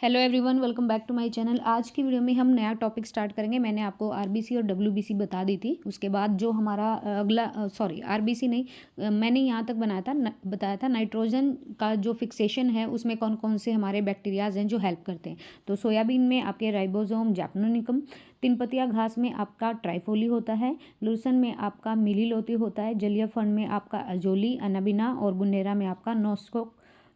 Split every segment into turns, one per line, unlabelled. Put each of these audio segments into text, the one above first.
Hello everyone, welcome back to my channel. आज की video में हम नया टॉपिक स्टार्ट करेंगे। मैंने आपको आरबीसी और डब्ल्यूबीसी बता दी थी। उसके बाद जो हमारा अगला आरबीसी नहीं, मैंने यहाँ तक बताया था नाइट्रोजन का जो फिक्सेशन है उसमें कौन कौन से हमारे बैक्टीरियाज हैं जो हेल्प करते हैं। तो सोयाबीन में आपके राइबोसोम जैपनोनिकम, तिनपतिया घास में आपका ट्राइफोली होता है, लुसन में आपका मिलीलोती होता है, जलीय फर्न में आपका अजोली, अनाबिना और गुन्नेरा में आपका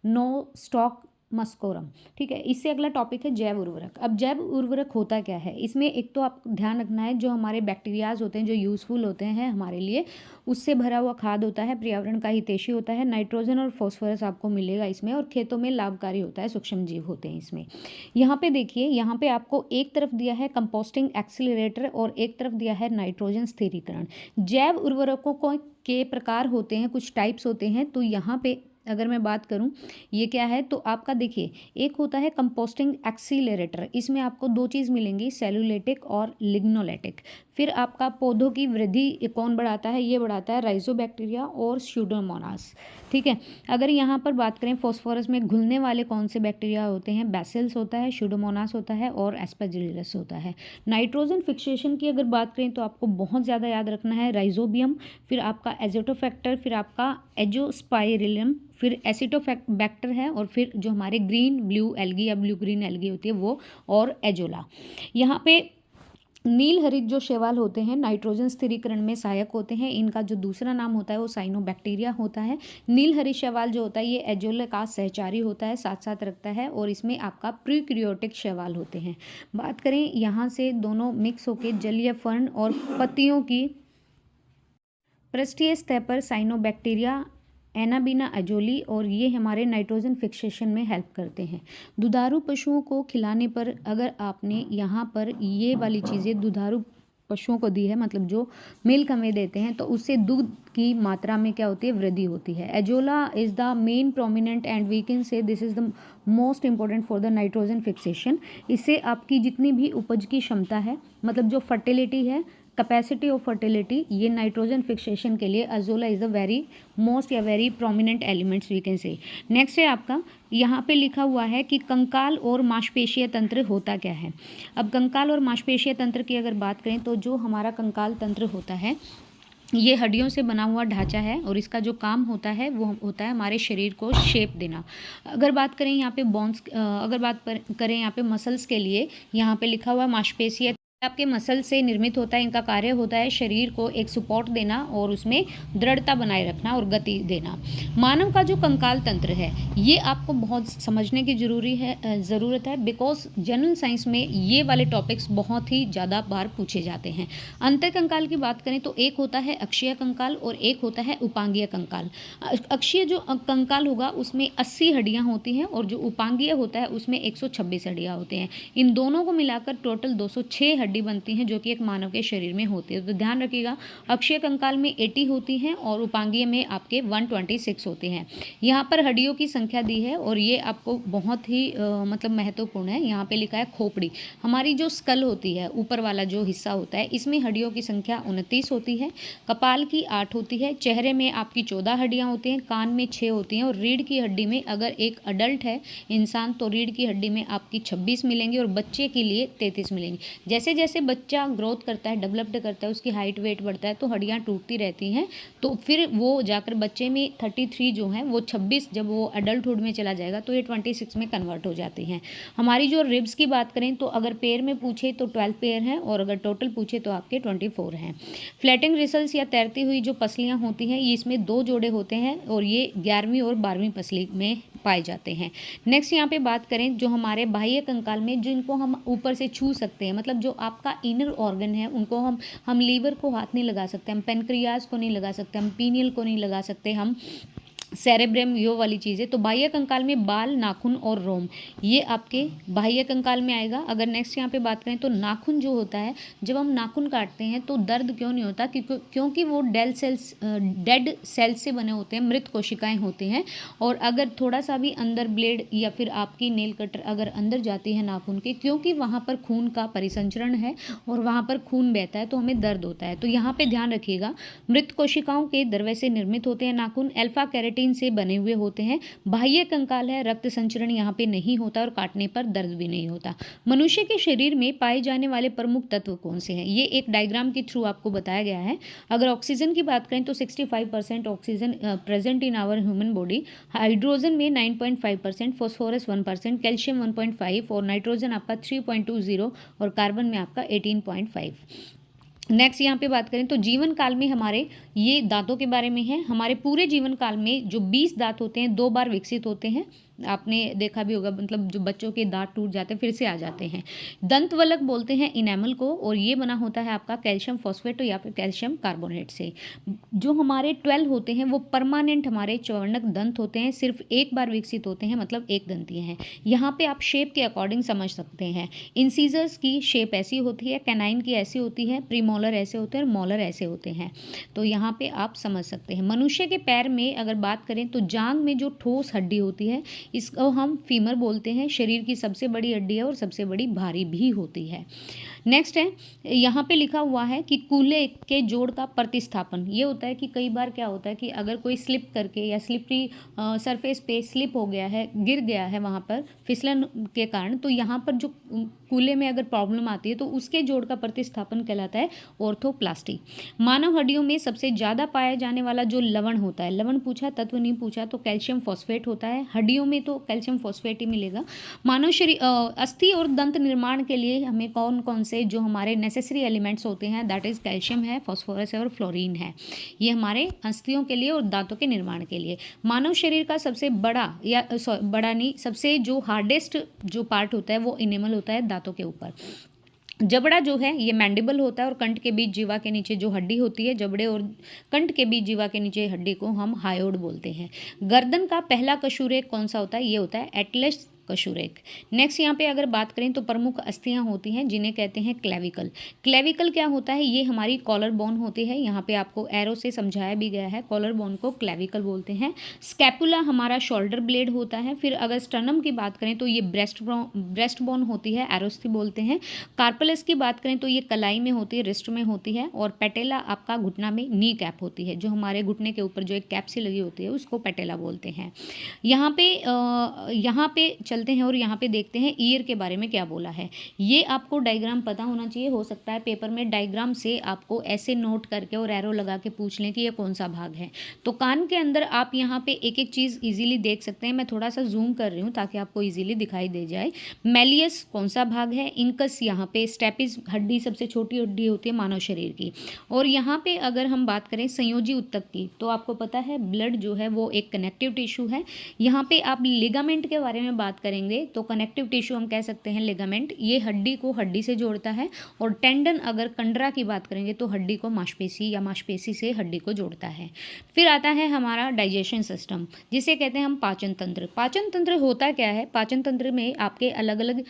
नोस्टॉक मस्कोरम। ठीक है, इससे अगला टॉपिक है जैव उर्वरक। अब जैव उर्वरक होता क्या है, इसमें एक तो आप ध्यान रखना है जो हमारे बैक्टीरियाज होते हैं जो यूज़फुल होते हैं हमारे लिए, उससे भरा हुआ खाद होता है, पर्यावरण का हितैषी होता है, नाइट्रोजन और फॉस्फोरस आपको मिलेगा इसमें, और खेतों में लाभकारी होता है, सूक्ष्म जीव होते हैं इसमें। यहाँ पे देखिए, यहाँ पे आपको एक तरफ दिया है कंपोस्टिंग एक्सीलरेटर और एक तरफ दिया है नाइट्रोजन स्थिरीकरण। जैव उर्वरकों को के प्रकार होते हैं, कुछ टाइप्स होते हैं। तो यहाँ पे अगर मैं बात करूं ये क्या है, तो आपका देखिए एक होता है कंपोस्टिंग एक्सीलरेटर। इसमें आपको दो चीज़ मिलेंगी, सेलुलेटिक और लिग्नोलेटिक। फिर आपका पौधों की वृद्धि कौन बढ़ाता है, ये बढ़ाता है राइजोबैक्टीरिया और स्यूडोमोनास। ठीक है, अगर यहाँ पर बात करें फॉस्फोरस में घुलने वाले कौन से बैक्टीरिया होते हैं, बैसिल्स होता है, स्यूडोमोनास होता है और एस्परजिलस होता है। नाइट्रोजन फिक्सेशन की अगर बात करें तो आपको बहुत ज़्यादा याद रखना है राइजोबियम, फिर आपका एजोटोफैक्टर, फिर आपका एजोस्पाइरिलम, फिर एसिटोबैक्टर है, और फिर जो हमारे ग्रीन ब्लू एल्गी या ब्लू ग्रीन एल्गी होती है वो, और एजोला। यहाँ पे नील हरित जो शैवाल होते हैं नाइट्रोजन स्थिरीकरण में सहायक होते हैं। इनका जो दूसरा नाम होता है वो साइनोबैक्टीरिया होता है। नील हरित शैवाल जो होता है ये एजोला का सहचारी होता है, साथ साथ रखता है, और इसमें आपका प्रीक्रियोटिक शैवाल होते हैं। बात करें यहाँ से दोनों मिक्स होकर जलीय फर्न और पत्तियों की पृष्ठीय सतह पर साइनोबैक्टीरिया, एनाबिना अजोली, और ये हमारे नाइट्रोजन फिक्सेशन में हेल्प करते हैं। दुधारू पशुओं को खिलाने पर अगर आपने यहाँ पर ये वाली चीज़ें दुधारू पशुओं को दी है, मतलब जो मिल्क हमें देते हैं, तो उससे दूध की मात्रा में क्या होती है, वृद्धि होती है। Azolla is the main prominent and we can say this is the most important for the nitrogen fixation. इससे आपकी जितनी भी उपज की क्षमता है, मतलब जो फर्टिलिटी है, कैपेसिटी ऑफ फर्टिलिटी, ये नाइट्रोजन फिक्सेशन के लिए azolla is the very most या very prominent elements we can say. Next है आपका, यहाँ पे लिखा हुआ है कि कंकाल और मांसपेशीय तंत्र होता क्या है। अब कंकाल और मांसपेशीय तंत्र की अगर बात करें तो जो हमारा कंकाल तंत्र होता है ये हड्डियों से बना हुआ ढांचा है, और इसका जो काम होता है वो होता है हमारे शरीर को शेप देना। अगर बात करें यहाँ पे बोन्स, अगर बात करें यहाँ पे मसल्स के लिए, यहाँ पे लिखा हुआ मांसपेशीय आपके मसल से निर्मित होता है। इनका कार्य होता है शरीर को एक सपोर्ट देना और उसमें दृढ़ता बनाए रखना और गति देना। मानव का जो कंकाल तंत्र है ये आपको बहुत समझने की ज़रूरत है, बिकॉज जनरल साइंस में ये वाले टॉपिक्स बहुत ही ज़्यादा बार पूछे जाते हैं। अंतः कंकाल की बात करें तो एक होता है अक्षीय कंकाल और एक होता है उपांगीय कंकाल। अक्षीय जो कंकाल होगा उसमें 80 हड्डियाँ होती हैं, और जो उपांगीय होता है उसमें 126 हड्डियाँ होती हैं। इन दोनों को मिलाकर टोटल 206 हड्डी बनती हैं जो कि एक मानव के शरीर में होती है। तो ध्यान रखिएगा, अक्षीय कंकाल में 80 होती हैं और उपांगीय में आपके 126 होते हैं। यहाँ पर हड्डियों की संख्या दी है और ये आपको बहुत ही मतलब महत्वपूर्ण है। यहाँ पे लिखा है खोपड़ी, हमारी जो स्कल होती है, ऊपर वाला जो हिस्सा होता है, इसमें हड्डियों की संख्या 29 होती है। कपाल की 8 होती है, चेहरे में आपकी 14 हड्डियाँ होती हैं, कान में 6 होती हैं, और रीढ़ की हड्डी में अगर एक अडल्ट है इंसान तो रीढ़ की हड्डी में आपकी 26 मिलेंगी और बच्चे के लिए 33 मिलेंगी। जैसे जैसे बच्चा ग्रोथ करता है, डेवलप्ड करता है, उसकी हाइट वेट बढ़ता है तो हड्डियाँ टूटती रहती हैं, तो फिर वो जाकर बच्चे में 33 जो हैं वो 26, जब वो अडल्टहुड में चला जाएगा तो ये 26 में कन्वर्ट हो जाती हैं। हमारी जो रिब्स की बात करें तो अगर पेयर में पूछे तो 12 पेयर हैं, और अगर टोटल पूछे तो आपके 24 हैं। फ्लैटिंग रिसल्स या तैरती हुई जो पसलियाँ होती हैं, ये इसमें 2 जोड़े होते हैं और ये 11वीं और 12वीं पसली में पाए जाते हैं। नेक्स्ट यहाँ पे बात करें जो हमारे बाह्य कंकाल में, जिनको हम ऊपर से छू सकते हैं, मतलब जो आपका इनर ऑर्गन है, उनको हम लीवर को हाथ नहीं लगा सकते, हम पेनक्रियाज को नहीं लगा सकते, हम पीनियल को नहीं लगा सकते, हम सेरेब्रम, यो वाली चीज़ें। तो बाह्य कंकाल में बाल, नाखून और रोम, ये आपके बाह्य कंकाल में आएगा। अगर नेक्स्ट यहाँ पे बात करें तो नाखून जो होता है, जब हम नाखून काटते हैं तो दर्द क्यों नहीं होता, क्योंकि वो डेड सेल्स से बने होते हैं, मृत कोशिकाएं होती हैं। और अगर थोड़ा सा भी अंदर ब्लेड या फिर आपकी नेल कटर अगर अंदर जाती है नाखून के, क्योंकि वहाँ पर खून का परिसंचरण है और वहाँ पर खून बहता है तो हमें दर्द होता है। तो यहाँ पे ध्यान रखिएगा, मृत कोशिकाओं के द्रव्य से निर्मित होते हैं नाखून। अल्फा कैरेटीन प्रोटीन से बने हुए होते हैं। बाह्य कंकाल है, रक्त संचरण यहाँ पे नहीं होता और काटने पर दर्द भी नहीं होता। मनुष्य के शरीर में पाए जाने वाले प्रमुख तत्व कौन से हैं, ये एक डायग्राम के थ्रू आपको बताया गया है। अगर ऑक्सीजन की बात करें तो 65% oxygen present in our human body, hydrogen में 9.5%, फॉस्फोरस 1%, कैल्शियम 1.5 और नाइट्रोजन आपका 3.20 और कार्बन में आपका 18.5। नेक्स्ट यहाँ पे बात करें तो जीवन काल में हमारे ये दांतों के बारे में है। हमारे पूरे जीवन काल में जो 20 दांत होते हैं 2 बार विकसित होते हैं। आपने देखा भी होगा, मतलब जो बच्चों के दांत टूट जाते हैं फिर से आ जाते हैं। दंतवलक बोलते हैं इनेमल को, और ये बना होता है आपका कैल्शियम फॉस्फेट या फिर कैल्शियम कार्बोनेट से। जो हमारे 12 होते हैं वो परमानेंट हमारे चौवर्णक दंत होते हैं, सिर्फ एक बार विकसित होते हैं, मतलब एक दंतीय हैं। यहाँ पे आप शेप के अकॉर्डिंग समझ सकते हैं। इंसीजर्स की शेप ऐसी होती है, कैनाइन की ऐसी होती है, प्रीमोलर ऐसे होते हैं और मोलर ऐसे होते हैं। तो यहाँ पे आप समझ सकते हैं। मनुष्य के पैर में अगर बात करें तो जांघ में जो ठोस हड्डी होती है इसको हम फीमर बोलते हैं। शरीर की सबसे बड़ी हड्डी है और सबसे बड़ी भारी भी होती है। नेक्स्ट है, यहाँ पे लिखा हुआ है कि कूल्हे के जोड़ का प्रतिस्थापन। ये होता है कि कई बार क्या होता है कि अगर कोई स्लिप करके या स्लिपरी सरफेस पे स्लिप हो गया है, गिर गया है वहाँ पर फिसलन के कारण, तो यहाँ पर जो कूल्हे में अगर प्रॉब्लम आती है तो उसके जोड़ का प्रतिस्थापन कहलाता है ऑर्थोप्लास्टी। मानव हड्डियों में सबसे ज़्यादा पाया जाने वाला जो लवण होता है, लवण पूछा तत्व नहीं पूछा, तो कैल्शियम फॉस्फेट होता है। हड्डियों में तो कैल्शियम फॉस्फेट ही मिलेगा। मानव शरीर अस्थि और दंत निर्माण के लिए हमें कौन कौन से जो हमारे नेसेसरी एलिमेंट्स होते हैं, दैट इज कैल्शियम है, फॉस्फोरस है और फ्लोरीन है। ये हमारे अस्थियों के लिए और दांतों के निर्माण के लिए। मानव शरीर का सबसे बड़ा या बड़ा नहीं, सबसे जो हार्डेस्ट जो पार्ट होता है वो इनेमल होता है दांतों के ऊपर। जबड़ा जो है ये मैंडिबल होता है और कंठ के बीच जीवा के नीचे जो हड्डी होती है, जबड़े और कंठ के बीच जीवा के नीचे हड्डी को हम हायोड बोलते हैं। गर्दन का पहला कशूरेक कौन सा होता है, ये होता है एटलस कशूरेक। नेक्स्ट यहाँ पे अगर बात करें तो प्रमुख अस्थियां होती हैं जिन्हें कहते हैं क्लेविकल। क्लेविकल क्या होता है, ये हमारी कॉलर बोन होती है। यहाँ पे आपको एरो से समझाया भी गया है, कॉलर बोन को क्लेविकल बोलते हैं। स्कैपुला हमारा शोल्डर ब्लेड होता है। फिर अगर स्टर्नम की बात करें तो ये ब्रेस्ट बोन होती है, एरोस्थी बोलते हैं। कार्पलस की बात करें तो ये कलाई में होती है, रिस्ट में होती है। और पेटेला आपका घुटना में नी कैप होती है, जो हमारे घुटने के ऊपर जो एक कैप सी लगी होती है उसको पेटेला बोलते हैं। यहाँ पे चलते हैं और यहाँ पे देखते हैं ईयर के बारे में क्या बोला है। ये आपको डायग्राम पता होना चाहिए। हो सकता है पेपर में डायग्राम से आपको ऐसे नोट करके और एरो लगा के पूछ लें कि ये कौन सा भाग है। तो कान के अंदर आप यहाँ पे एक एक चीज़ इजीली देख सकते हैं। मैं थोड़ा सा जूम कर रही हूँ ताकि आपको इजीली दिखाई दे जाए। मेलियस कौन सा भाग है, इंकस यहाँ पे, स्टेपिस हड्डी सबसे छोटी हड्डी होती है मानव शरीर की। और यहाँ पे अगर हम बात करें संयोजी उत्तक की, तो आपको पता है ब्लड जो है वो एक कनेक्टिव टिश्यू है। यहाँ पे आप लिगामेंट के बारे में बात करेंगे तो कनेक्टिव टिश्यू हम कह सकते हैं लिगामेंट, ये हड्डी को हड्डी से जोड़ता है। और टेंडन अगर कंडरा की बात करेंगे तो हड्डी को मांसपेशी या मांसपेशी से हड्डी को जोड़ता है। फिर आता है हमारा डाइजेशन सिस्टम, जिसे कहते हैं हम पाचन तंत्र। पाचन तंत्र होता क्या है, पाचन तंत्र में आपके अलग अलग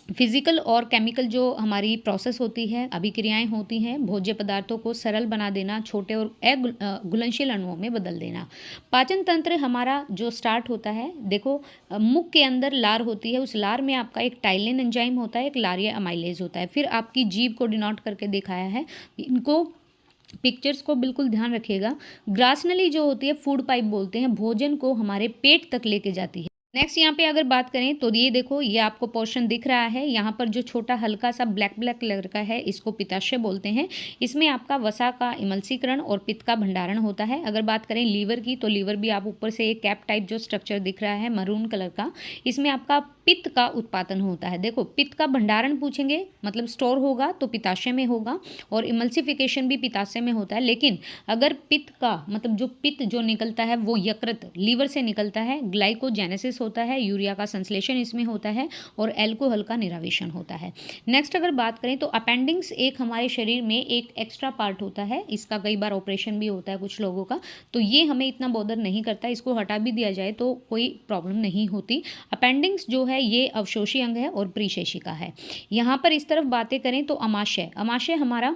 फिजिकल और केमिकल जो हमारी प्रोसेस होती है, अभिक्रियाएं होती हैं, भोज्य पदार्थों को सरल बना देना, छोटे और घुलनशील अणुओं में बदल देना। पाचन तंत्र हमारा जो स्टार्ट होता है, देखो मुख के अंदर लार होती है, उस लार में आपका एक टाइलिन एंजाइम होता है, एक लारिया अमाइलेज होता है। फिर आपकी जीभ को डिनोट करके दिखाया है, इनको पिक्चर्स को बिल्कुल ध्यान रखिएगा। ग्रासनली जो होती है फूड पाइप बोलते हैं, भोजन को हमारे पेट तक लेके जाती है। नेक्स्ट यहाँ पे अगर बात करें तो ये देखो, ये आपको पोर्शन दिख रहा है, यहाँ पर जो छोटा हल्का सा ब्लैक ब्लैक कलर का है इसको पित्ताशय बोलते हैं। इसमें आपका वसा का इमल्सीकरण और पित्त का भंडारण होता है। अगर बात करें लीवर की, तो लीवर भी आप ऊपर से एक कैप टाइप जो स्ट्रक्चर दिख रहा है मरून कलर का, इसमें आपका पित्त का उत्पादन होता है। देखो पित्त का भंडारण पूछेंगे, मतलब स्टोर होगा तो पित्ताशय में होगा, और इमल्सिफिकेशन भी पित्ताशय में होता है। लेकिन अगर पित्त का मतलब जो पित्त जो निकलता है वो यकृत लीवर से निकलता है, ग्लाइकोजेनेसिस होता है, यूरिया का संश्लेषण इसमें होता है, और एल्कोहल का निरावेशन होता है। नेक्स्ट अगर बात करें तो अपेंडिक्स एक हमारे शरीर में एक एक्स्ट्रा पार्ट होता है, इसका कई बार ऑपरेशन भी होता है कुछ लोगों का, तो ये हमें इतना बॉदर नहीं करता, इसको हटा भी दिया जाए तो कोई प्रॉब्लम नहीं होती। अपेंडिक्स जो है ये अवशोषी अंग है और परिशेषिका है। यहाँ पर इस तरफ बातें करें तो अमाशय, अमाशय हमारा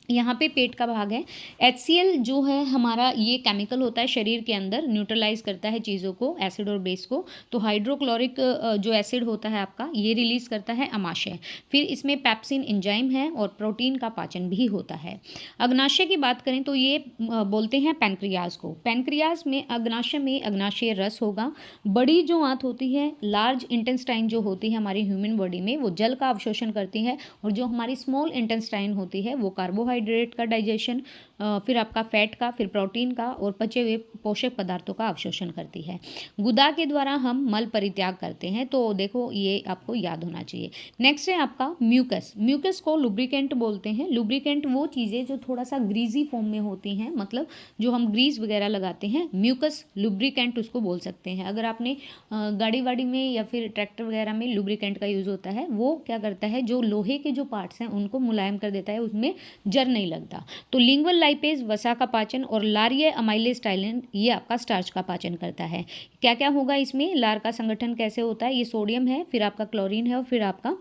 यहाँ पे पेट का भाग है। HCl जो है हमारा ये केमिकल होता है शरीर के अंदर, न्यूट्रलाइज करता है चीज़ों को, एसिड और बेस को। तो हाइड्रोक्लोरिक जो एसिड होता है आपका, ये रिलीज़ करता है अमाशय। फिर इसमें पेप्सिन एंजाइम है और प्रोटीन का पाचन भी होता है। अग्नाशय की बात करें तो ये बोलते हैं पैनक्रियाज को। पैनक्रियाज में अग्नाशय में अग्नाशय रस होगा। बड़ी जो आंत होती है, लार्ज इंटेस्टाइन जो होती है हमारी ह्यूमन बॉडी में, वो जल का अवशोषण करती है। और जो हमारी स्मॉल इंटेस्टाइन होती है वो कार्बोहाइड्रेट का डाइजेशन, फिर आपका फैट का, फिर प्रोटीन का और पचे हुए पोषक पदार्थों का अवशोषण करती है। गुदा के द्वारा हम मल परित्याग करते हैं। तो देखो ये आपको याद होना चाहिए। नेक्स्ट है आपका म्यूकस। म्यूकस को लुब्रिकेंट बोलते हैं। लुब्रिकेंट वो चीज़ें जो थोड़ा सा ग्रीजी फॉर्म में होती हैं, मतलब जो हम ग्रीस वगैरह लगाते हैं, म्यूकस लुब्रिकेंट उसको बोल सकते हैं। अगर आपने गाड़ी वाड़ी में या फिर ट्रैक्टर वगैरह में लुब्रिकेंट का यूज़ होता है, वो क्या करता है, जो लोहे के जो पार्ट्स हैं उनको मुलायम कर देता है, उसमें जर नहीं लगता। तो लिंगुअल लाइपेज वसा का पाचन और लारिया अमाइलेज टाइलिन ये आपका स्टार्च का पाचन करता है। क्या क्या होगा इसमें, लार का संगठन कैसे होता है, ये सोडियम है, फिर आपका क्लोरीन है और फिर आपका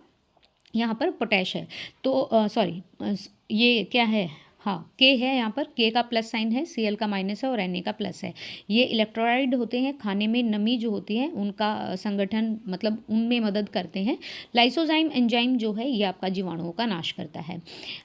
यहाँ पर पोटैश है। तो ये क्या है, हाँ के है, यहाँ पर के का प्लस साइन है, Cl का माइनस है और Na का प्लस है। ये इलेक्ट्रोलाइट होते हैं, खाने में नमी जो होती है उनका संगठन, मतलब उनमें मदद करते हैं। लाइसोजाइम एंजाइम जो है ये आपका जीवाणुओं का नाश करता है।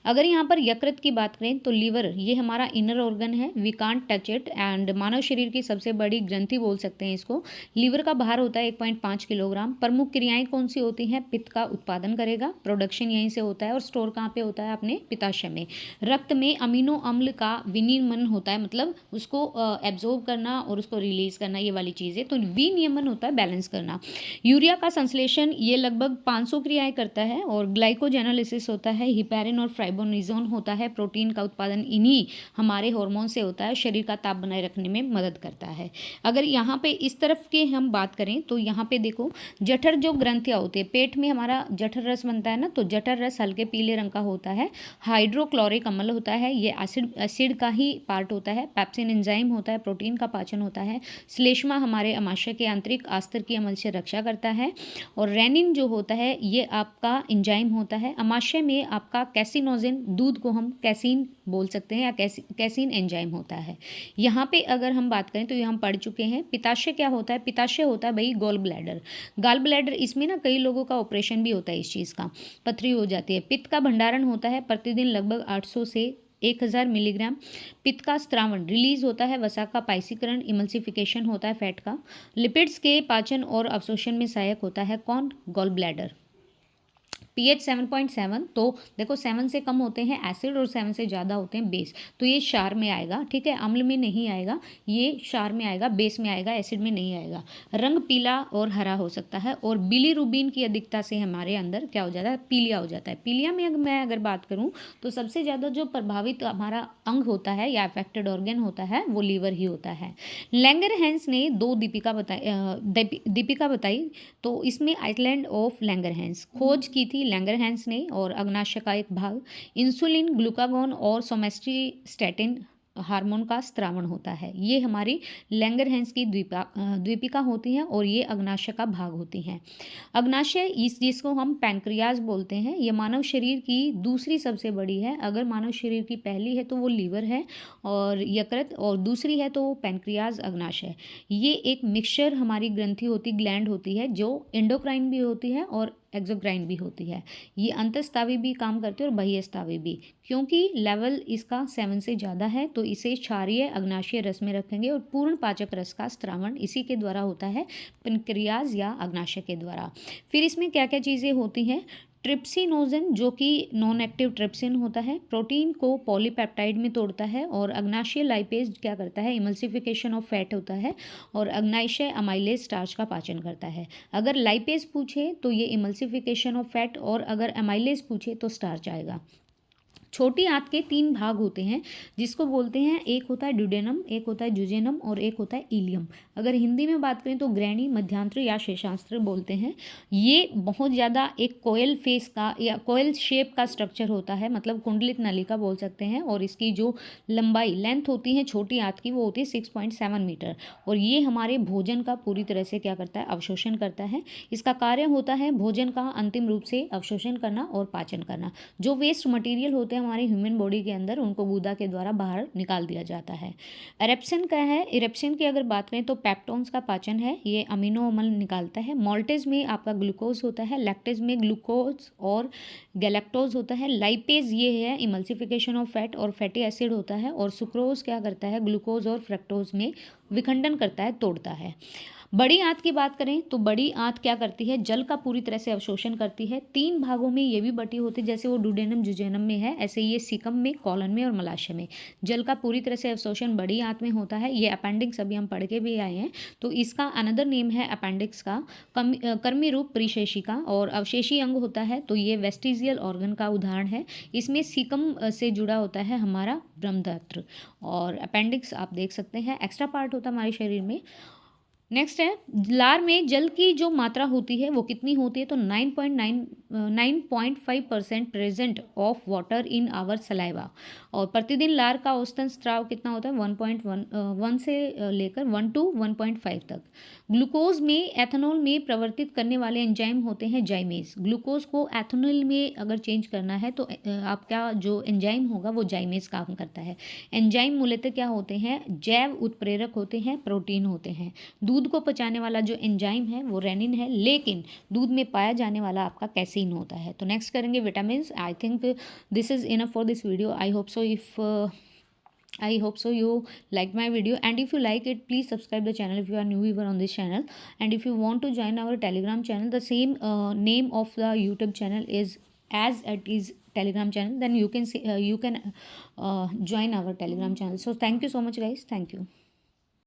अगर यहाँ पर यकृत की बात करें तो लीवर ये हमारा इनर ऑर्गन है, we can't touch it, and मानव शरीर की सबसे बड़ी ग्रंथि बोल सकते हैं इसको। लीवर का भार होता है 1.5 किलोग्राम। प्रमुख क्रियाएं कौन सी होती हैं, पित्त का उत्पादन करेगा, प्रोडक्शन यहीं से होता है, और स्टोर कहाँ पे होता है, अपने पित्ताशय में। रक्त में अमीनो अम्ल का विनियमन होता है, मतलब उसको एब्जॉर्ब करना और उसको रिलीज करना, ये वाली चीज़ें। तो विनियमन होता है बैलेंस करना। यूरिया का संश्लेषण ये लगभग 500 क्रियाएं करता है। और ग्लाइकोजेनोलिसिस होता है, हिपैरिन और फाइब्रोनिजोन होता है। प्रोटीन का उत्पादन इन्हीं हमारे हार्मोन से होता है, शरीर का ताप बनाए रखने में मदद करता है। अगर यहाँ पे इस तरफ के हम बात करें तो यहाँ पे देखो, जठर जो ग्रंथियाँ होती है, पेट में हमारा जठर रस बनता है ना, तो जठर रस हल्के पीले रंग का होता है। हाइड्रोक्लोरिक अम्ल होता है, ये एसिड का ही पार्ट होता है। पेप्सिन एंजाइम होता है, प्रोटीन का पाचन होता है। श्लेष्मा हमारे अमाशय के आंतरिक आस्तर की अमल से रक्षा करता है। और रेनिन जो होता है ये आपका एंजाइम होता है। अमाशय में आपका कैसिनोजिन, दूध को हम कैसीन बोल सकते हैं, या कैसीन एंजाइम होता है। यहाँ पे अगर हम बात करें तो ये हम पढ़ चुके हैं। पित्ताशय क्या होता है, पित्ताशय होता है भाई गॉल ब्लैडर। गॉल ब्लैडर, इसमें ना कई लोगों का ऑपरेशन भी होता है, इस चीज़ का पथरी हो जाती है। पित्त का भंडारण होता है, प्रतिदिन लगभग 800 से 1000 मिलीग्राम। पित्त का स्त्रावण रिलीज होता है, वसा का पाइसीकरण, इमल्सिफिकेशन होता है फैट का। लिपिड्स के पाचन और अवशोषण में सहायक होता है कौन, गॉल ब्लैडर। pH 7.7, तो देखो 7 से कम होते हैं एसिड और 7 से ज़्यादा होते हैं बेस, तो ये क्षार में आएगा, ठीक है, अम्ल में नहीं आएगा, ये क्षार में आएगा, बेस में आएगा, एसिड में नहीं आएगा। रंग पीला और हरा हो सकता है। और बिलीरुबिन की अधिकता से हमारे अंदर क्या हो जाता है, पीलिया हो जाता है। पीलिया में मैं अगर बात करूँ तो सबसे ज़्यादा जो प्रभावित हमारा अंग होता है या अफेक्टेड ऑर्गन होता है वो लीवर ही होता है। लैंगरहैंस ने 2 दीपिका बताई, तो इसमें आइलैंड ऑफ लैंगरहैंस खोज की थी लैंगरहैंस ने। और अग्नाशय का एक भाग इंसुलिन, ग्लूकागोन और सोमेस्टिस्टैटिन हार्मोन का स्त्रावण होता है। ये हमारी लैंगरहैंस की द्वीपिका होती हैं और ये अग्नाशय का भाग होती हैं। अग्नाशय जिसको हम पैनक्रियाज बोलते हैं, ये मानव शरीर की दूसरी सबसे बड़ी है। अगर मानव शरीर की पहली है तो वो लीवर है और यकृत, और दूसरी है तो पैनक्रियाज अग्नाशय। ये एक मिक्सचर हमारी ग्रंथि होती, ग्लैंड होती है, जो एंडोक्राइन भी होती है और एक्सोक्राइन भी होती है। ये अंतस्तावी भी काम करती है और बहिस्तावी भी। क्योंकि लेवल इसका 7 से ज़्यादा है तो इसे क्षारीय अग्नाशय रस में रखेंगे। और पूर्ण पाचक रस का स्त्रावण इसी के द्वारा होता है, पैनक्रियाज या अग्नाशय के द्वारा। फिर इसमें क्या क्या चीज़ें होती हैं, ट्रिप्सिनोजन जो कि नॉन एक्टिव ट्रिप्सिन होता है, प्रोटीन को पॉलीपेप्टाइड में तोड़ता है। और अग्नाशय लाइपेज क्या करता है, इमल्सिफिकेशन ऑफ फैट होता है। और अग्नाशय अमाइलेज स्टार्च का पाचन करता है। अगर लाइपेज पूछे तो ये इमल्सिफिकेशन ऑफ फैट, और अगर अमाइलेज पूछे तो स्टार्च आएगा। छोटी आंत के 3 भाग होते हैं जिसको बोलते हैं, एक होता है ड्यूडेनम, एक होता है जुजेनम और एक होता है इलियम। अगर हिंदी में बात करें तो ग्रैणी, मध्यांत्र या शेषांत्र बोलते हैं। ये बहुत ज़्यादा एक कोयल फेस का या कोयल शेप का स्ट्रक्चर होता है, मतलब कुंडलित नलिका बोल सकते हैं। और इसकी जो लंबाई लेंथ होती है छोटी आंत की वो होती है 6.7 मीटर। और ये हमारे भोजन का पूरी तरह से क्या करता है, अवशोषण करता है। इसका कार्य होता है भोजन का अंतिम रूप से अवशोषण करना और पाचन करना। जो वेस्ट मटीरियल होते हैं हमारी ह्यूमन बॉडी के अंदर, उनको गुदा के द्वारा बाहर निकाल दिया जाता है। इरेप्शन क्या है? इरेप्शन की अगर बात करें तो पेप्टोन्स का पाचन है, ये अमीनो अम्ल निकालता है। मॉल्टेज में आपका ग्लूकोज होता है, लैक्टेज में ग्लूकोज और गैलेक्टोज होता है। लाइपेज ये है इमल्सिफिकेशन ऑफ फैट और फैटी एसिड होता है। और सुक्रोज क्या करता है? ग्लूकोज और फ्रक्टोज में विखंडन करता है, तोड़ता है। बड़ी आंत की बात करें तो बड़ी आंत क्या करती है? जल का पूरी तरह से अवशोषण करती है। 3 भागों में ये भी बटी होती है, जैसे वो डुडेनम जुजेनम में है, ऐसे ये सीकम में, कॉलन में और मलाशय में। जल का पूरी तरह से अवशोषण बड़ी आंत में होता है। ये अपेंडिक्स अभी हम पढ़ के भी आए हैं, तो इसका अनदर नेम है अपेंडिक्स का कर्मी रूप परिशेषिका। और अवशेषी अंग होता है तो ये वेस्टिजियल ऑर्गन का उदाहरण है। इसमें सीकम से जुड़ा होता है हमारा ब्रह्मदत्र। और अपेंडिक्स आप देख सकते हैं एक्स्ट्रा पार्ट होता है हमारे शरीर में। नेक्स्ट है, लार में जल की जो मात्रा होती है वो कितनी होती है? तो 9.5% present of water in our saliva. और प्रतिदिन लार का औसतन स्राव कितना होता है? 1.1 से लेकर 1 to 1.5 तक। ग्लूकोज में एथेनॉल में परिवर्तित करने वाले एंजाइम होते हैं जाइमेज। ग्लूकोज को एथेनॉल में अगर चेंज करना है तो आपका जो एंजाइम होगा वो जाइमेज काम करता है। एंजाइम मूलतः क्या होते हैं? जैव उत्प्रेरक होते हैं, प्रोटीन होते हैं। दूध को पचाने वाला जो एंजाइम है वो रेनिन है, लेकिन दूध में पाया जाने वाला आपका कैसीन होता है। तो नेक्स्ट करेंगे vitamin. I think this is enough for this video. I hope so you liked my video, and if you like it, please subscribe the channel if you are new viewer on this channel. And if you want to join our Telegram channel, the same name of the YouTube channel is as it is Telegram channel, then you can join our Telegram channel. So thank you so much guys. Thank you.